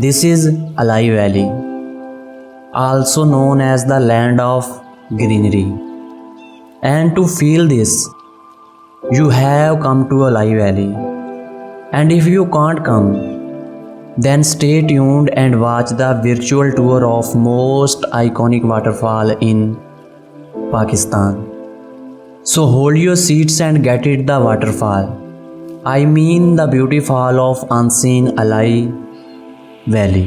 This is Alai Valley, also known as the land of greenery. And to feel this, you have come to Alai Valley. And if you can't come, then stay tuned and watch the virtual tour of most iconic waterfall in Pakistan. So hold your seats and get it the waterfall. I mean the beauty fall of unseen Alai Valley.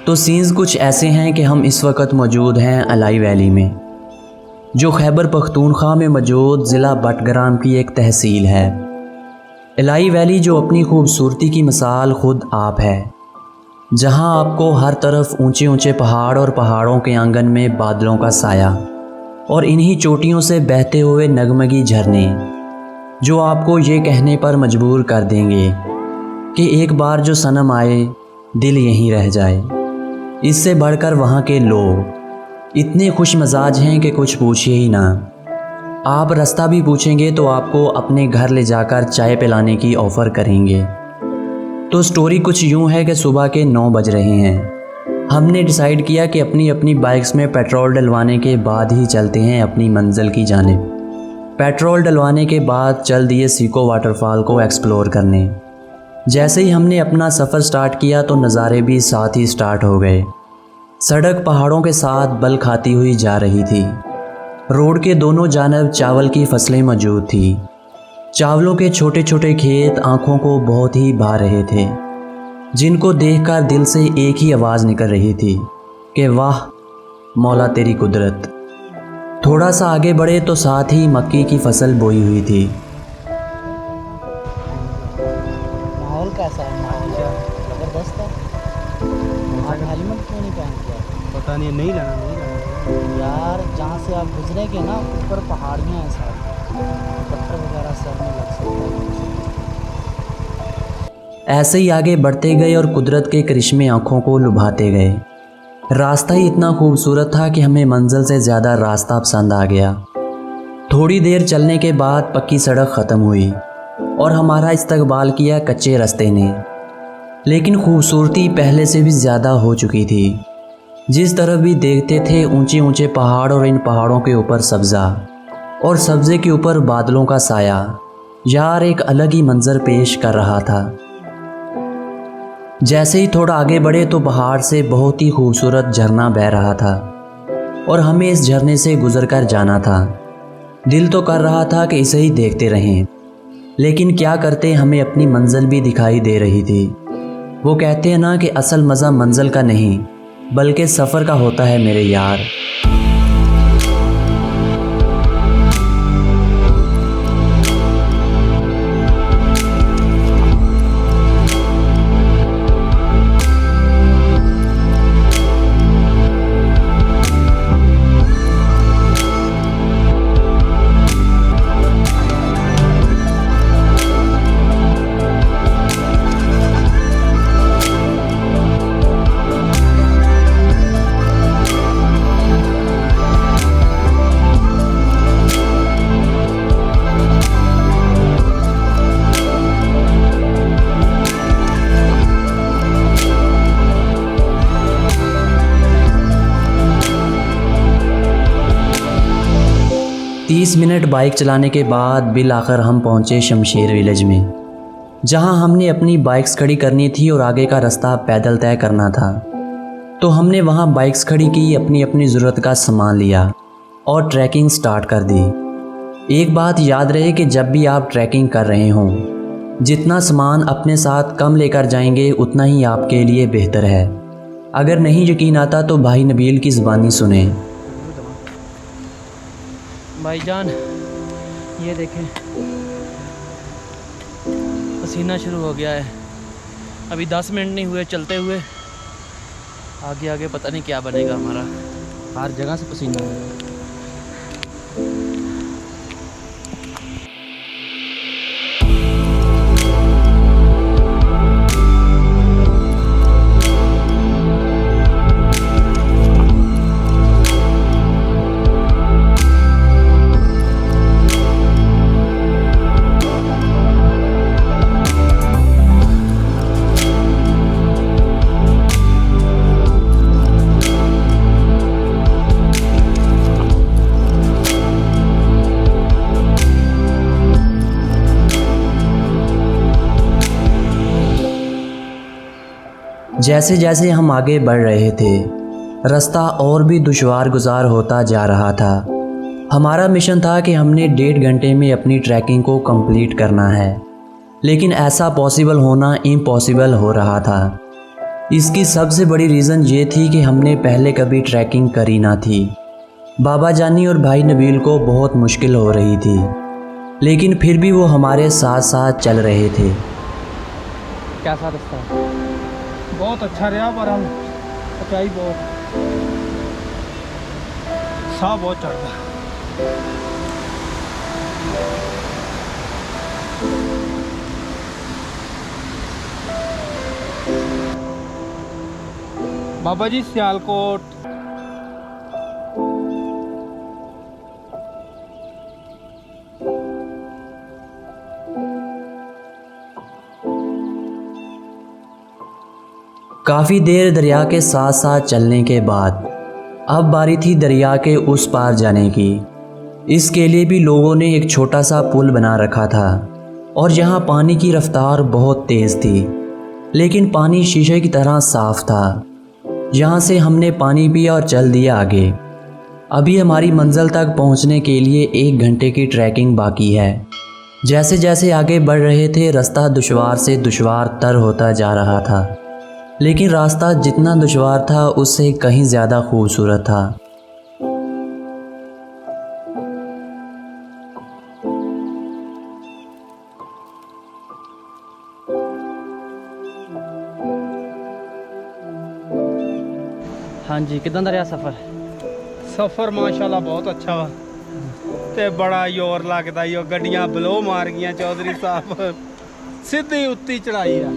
तो scenes कुछ ऐसे हैं कि हम इस वक्त मौजूद हैं अलाई वैली में, जो खैबर पख्तूनख्वा में मौजूद ज़िला बटग्राम की एक तहसील है। अलाई वैली जो अपनी खूबसूरती की मिसाल ख़ुद आप है, जहां आपको हर तरफ ऊंचे ऊंचे पहाड़ और पहाड़ों के आंगन में बादलों का साया और इन्हीं चोटियों से बहते हुए नगमगी झरने, जो आपको ये कहने पर मजबूर कर देंगे कि एक बार जो सनम आए दिल यहीं रह जाए। इससे बढ़कर वहाँ के लोग इतने खुश मजाज हैं कि कुछ पूछिए ही ना। आप रास्ता भी पूछेंगे तो आपको अपने घर ले जाकर चाय पिलाने की ऑफ़र करेंगे। तो स्टोरी कुछ यूँ है कि सुबह के 9 बज रहे हैं। हमने डिसाइड किया कि अपनी अपनी बाइक्स में पेट्रोल डलवाने के बाद ही चलते हैं अपनी मंजिल की जानिब। पेट्रोल डलवाने के बाद चल दिए सीको वाटरफॉल को एक्सप्लोर करने। जैसे ही हमने अपना सफ़र स्टार्ट किया तो नज़ारे भी साथ ही स्टार्ट हो गए। सड़क पहाड़ों के साथ बल खाती हुई जा रही थी। रोड के दोनों जानब चावल की फसलें मौजूद थी। चावलों के छोटे छोटे खेत आँखों को बहुत ही भा रहे थे, जिनको देखकर दिल से एक ही आवाज़ निकल रही थी कि वाह मौला तेरी कुदरत। थोड़ा सा आगे बढ़े तो साथ ही मक्की की फसल बोई हुई थी। माहौल कैसा है? माहौल ज़बरदस्त है। आज हेलमेट क्यों नहीं पहन के? पता नहीं, नहीं लाना यार, जहाँ से आप गुजरेंगे ना ऊपर पहाड़ियाँ हैं सारी, पत्थर वगैरह सर में लग सकते हैं। ऐसे ही आगे बढ़ते गए और कुदरत के करिश्मे आँखों को लुभाते गए। रास्ता ही इतना खूबसूरत था कि हमें मंजिल से ज़्यादा रास्ता पसंद आ गया। थोड़ी देर चलने के बाद पक्की सड़क ख़त्म हुई और हमारा इस्तकबाल किया कच्चे रास्ते ने। लेकिन खूबसूरती पहले से भी ज़्यादा हो चुकी थी। जिस तरफ भी देखते थे ऊंचे ऊंचे पहाड़ और इन पहाड़ों के ऊपर सब्ज़ा और सब्ज़े के ऊपर बादलों का साया, यार एक अलग ही मंजर पेश कर रहा था। जैसे ही थोड़ा आगे बढ़े तो पहाड़ से बहुत ही खूबसूरत झरना बह रहा था और हमें इस झरने से गुजर कर जाना था। दिल तो कर रहा था कि इसे ही देखते रहें, लेकिन क्या करते, हमें अपनी मंजिल भी दिखाई दे रही थी। वो कहते हैं ना कि असल मज़ा मंजिल का नहीं बल्कि सफ़र का होता है मेरे यार। 30 मिनट बाइक चलाने के बाद बिल आखिर हम पहुँचे शमशेर विलेज में, जहाँ हमने अपनी बाइक्स खड़ी करनी थी और आगे का रास्ता पैदल तय करना था। तो हमने वहाँ बाइक्स खड़ी की, अपनी अपनी ज़रूरत का सामान लिया और ट्रैकिंग स्टार्ट कर दी। एक बात याद रहे कि जब भी आप ट्रैकिंग कर रहे हों जितना सामान अपने साथ कम लेकर जाएंगे उतना ही आपके लिए बेहतर है। अगर नहीं यकीन आता तो भाई नबील की ज़बानी सुने। भाईजान ये देखें, पसीना शुरू हो गया है। अभी 10 मिनट नहीं हुए चलते हुए, आगे आगे पता नहीं क्या बनेगा हमारा। हर जगह से पसीना आ रहा है। जैसे जैसे हम आगे बढ़ रहे थे, रास्ता और भी दुश्वार गुजार होता जा रहा था। हमारा मिशन था कि हमने 1.5 घंटे में अपनी ट्रैकिंग को कंप्लीट करना है, लेकिन ऐसा पॉसिबल होना इम्पॉसिबल हो रहा था। इसकी सबसे बड़ी रीज़न ये थी कि हमने पहले कभी ट्रैकिंग करी ना थी। बाबा जानी और भाई नबील को बहुत मुश्किल हो रही थी, लेकिन फिर भी वो हमारे साथ साथ चल रहे थे। कैसा रास्ता है? बहुत अच्छा रहा, पर हम ऊंचाई बहुत साह बहुत चढ़ता। बाबा जी सियालकोट काफ़ी देर दरिया के साथ साथ चलने के बाद अब बारी थी दरिया के उस पार जाने की। इसके लिए भी लोगों ने एक छोटा सा पुल बना रखा था और यहाँ पानी की रफ्तार बहुत तेज़ थी, लेकिन पानी शीशे की तरह साफ था। यहाँ से हमने पानी पिया और चल दिया आगे। अभी हमारी मंजिल तक पहुँचने के लिए 1 घंटे की ट्रैकिंग बाकी है। जैसे जैसे आगे बढ़ रहे थे, रास्ता दुश्वार से दुश्वार तर होता जा रहा था, लेकिन रास्ता जितना दुश्वार था उससे कहीं ज़्यादा खूबसूरत था। हाँ जी, कितना दा रहा सफ़र माशाल्लाह बहुत अच्छा वा ते बड़ा जोर लगता ही। गड्डियां बलो मार गई चौधरी साहब, सीधी उत्ती चढ़ाई है।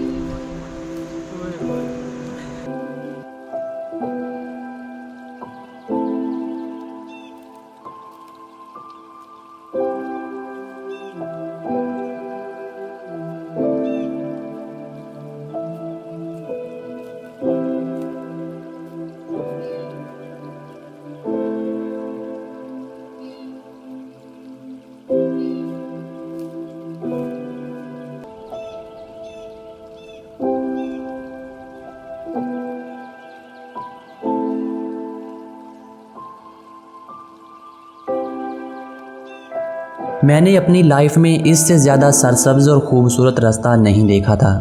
मैंने अपनी लाइफ में इससे ज़्यादा सरसब्ज और ख़ूबसूरत रास्ता नहीं देखा था।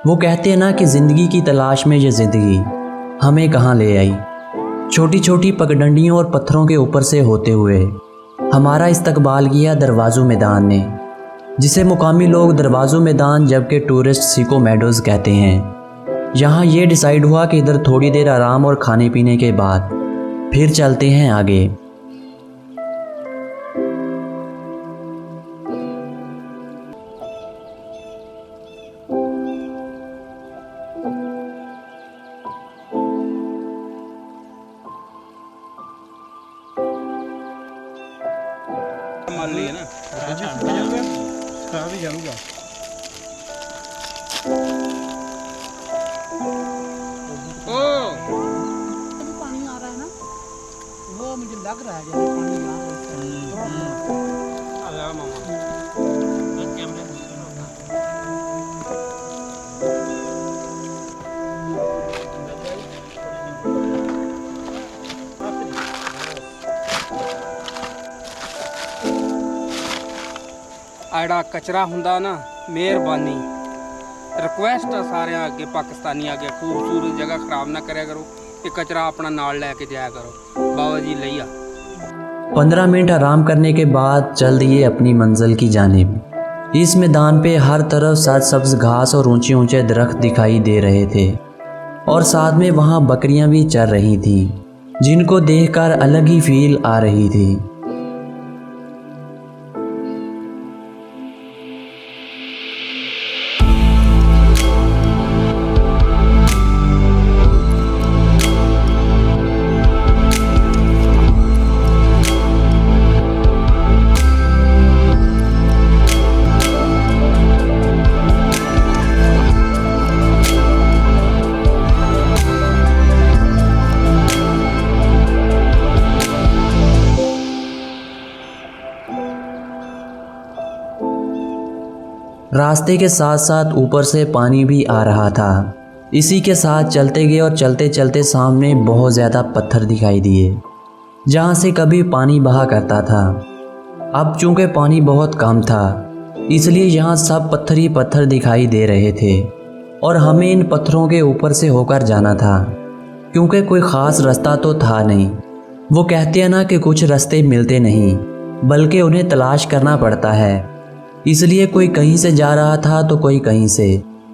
वो कहते हैं ना कि ज़िंदगी की तलाश में ये ज़िंदगी हमें कहाँ ले आई। छोटी छोटी पगडंडियों और पत्थरों के ऊपर से होते हुए हमारा इस्तकबाल किया दरवाज़ों मैदान ने, जिसे मुकामी लोग दरवाज़ों मैदान जबकि टूरिस्ट सिको मेडोज़ कहते हैं। यहाँ ये डिसाइड हुआ कि इधर थोड़ी देर आराम और खाने पीने के बाद फिर चलते हैं आगे। मान ली है ना, भी जाऊंगा। पानी आ रहा है ना, वो मुझे लग रहा है जैसे पानी आ रहा आड़ा कचरा हुंदा ना ਮਿਹਰਬਾਨੀ ਰਿਕੁਐਸਟ ਆ ਸਾਰਿਆਂ ਅੱਗੇ ਪਾਕਿਸਤਾਨੀ ਅੱਗੇ ਖੂਬਸੂਰਤ ਜਗ੍ਹਾ ਖਰਾਬ ਨਾ ਕਰਿਆ ਕਰੋ ਤੇ ਕचरा अपना नाल लेके जाया करो बाबा जी लिया 15 मिनट आराम करने के बाद चल दिए अपनी मंजिल की जानिब। इस मैदान पे हर तरफ सरसब्ज घास और ऊंचे ऊंचे दरख्त दिखाई दे रहे थे और साथ में वहाँ बकरियाँ भी चर रही थीं, जिनको देखकर अलग ही फील आ रही थी। रास्ते के साथ साथ ऊपर से पानी भी आ रहा था। इसी के साथ चलते गए और चलते चलते सामने बहुत ज़्यादा पत्थर दिखाई दिए, जहाँ से कभी पानी बहा करता था। अब चूँकि पानी बहुत कम था, इसलिए यहाँ सब पत्थर ही पत्थर दिखाई दे रहे थे और हमें इन पत्थरों के ऊपर से होकर जाना था, क्योंकि कोई ख़ास रास्ता तो था नहीं। वो कहते हैं ना कि कुछ रास्ते मिलते नहीं, बल्कि उन्हें तलाश करना पड़ता है। इसलिए कोई कहीं से जा रहा था तो कोई कहीं से,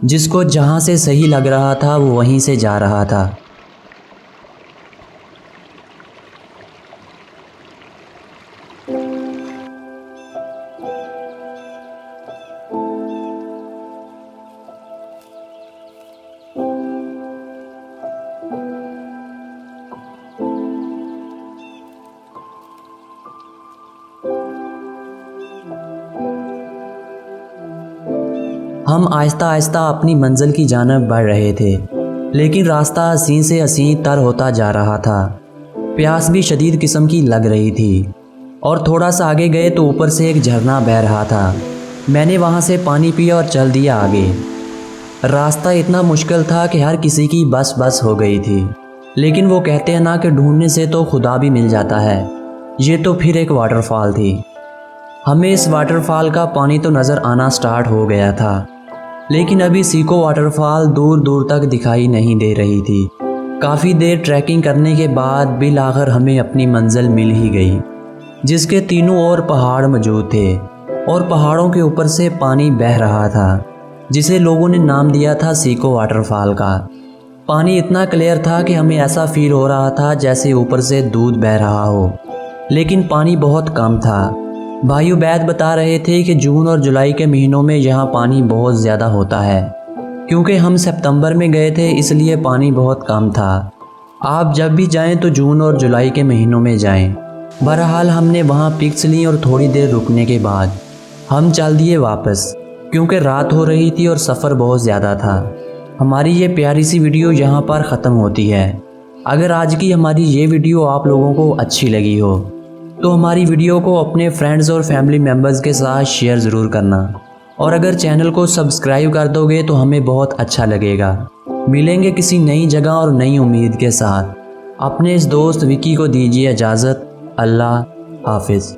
जिसको जहाँ से सही लग रहा था वो वहीं से जा रहा था। हम आहिस्ता आहिस्ता अपनी मंजिल की जानिब बढ़ रहे थे, लेकिन रास्ता हसीन से हसीन तर होता जा रहा था। प्यास भी शदीद किस्म की लग रही थी और थोड़ा सा आगे गए तो ऊपर से एक झरना बह रहा था। मैंने वहाँ से पानी पिया और चल दिया आगे। रास्ता इतना मुश्किल था कि हर किसी की बस बस हो गई थी, लेकिन वो कहते हैं ना कि ढूंढने से तो खुदा भी मिल जाता है। ये तो फिर एक वाटरफॉल थी। हमें इस वाटरफॉल का पानी तो नज़र आना स्टार्ट हो गया था, लेकिन अभी सीको वाटरफॉल दूर दूर तक दिखाई नहीं दे रही थी। काफ़ी देर ट्रैकिंग करने के बाद बिलाखिर हमें अपनी मंजिल मिल ही गई, जिसके तीनों ओर पहाड़ मौजूद थे और पहाड़ों के ऊपर से पानी बह रहा था, जिसे लोगों ने नाम दिया था सीको वाटरफॉल का। पानी इतना क्लियर था कि हमें ऐसा फील हो रहा था जैसे ऊपर से दूध बह रहा हो, लेकिन पानी बहुत कम था। भाई उबैद बता रहे थे कि जून और जुलाई के महीनों में यहाँ पानी बहुत ज़्यादा होता है। क्योंकि हम सितंबर में गए थे, इसलिए पानी बहुत कम था। आप जब भी जाएं तो जून और जुलाई के महीनों में जाएं। बहरहाल हमने वहाँ पिक्स ली और थोड़ी देर रुकने के बाद हम चल दिए वापस, क्योंकि रात हो रही थी और सफ़र बहुत ज़्यादा था। हमारी ये प्यारी सी वीडियो यहाँ पर ख़त्म होती है। अगर आज की हमारी ये वीडियो आप लोगों को अच्छी लगी हो तो हमारी वीडियो को अपने फ्रेंड्स और फैमिली मेम्बर्स के साथ शेयर ज़रूर करना, और अगर चैनल को सब्सक्राइब कर दोगे तो हमें बहुत अच्छा लगेगा। मिलेंगे किसी नई जगह और नई उम्मीद के साथ। अपने इस दोस्त विकी को दीजिए इजाज़त। अल्लाह हाफिज़।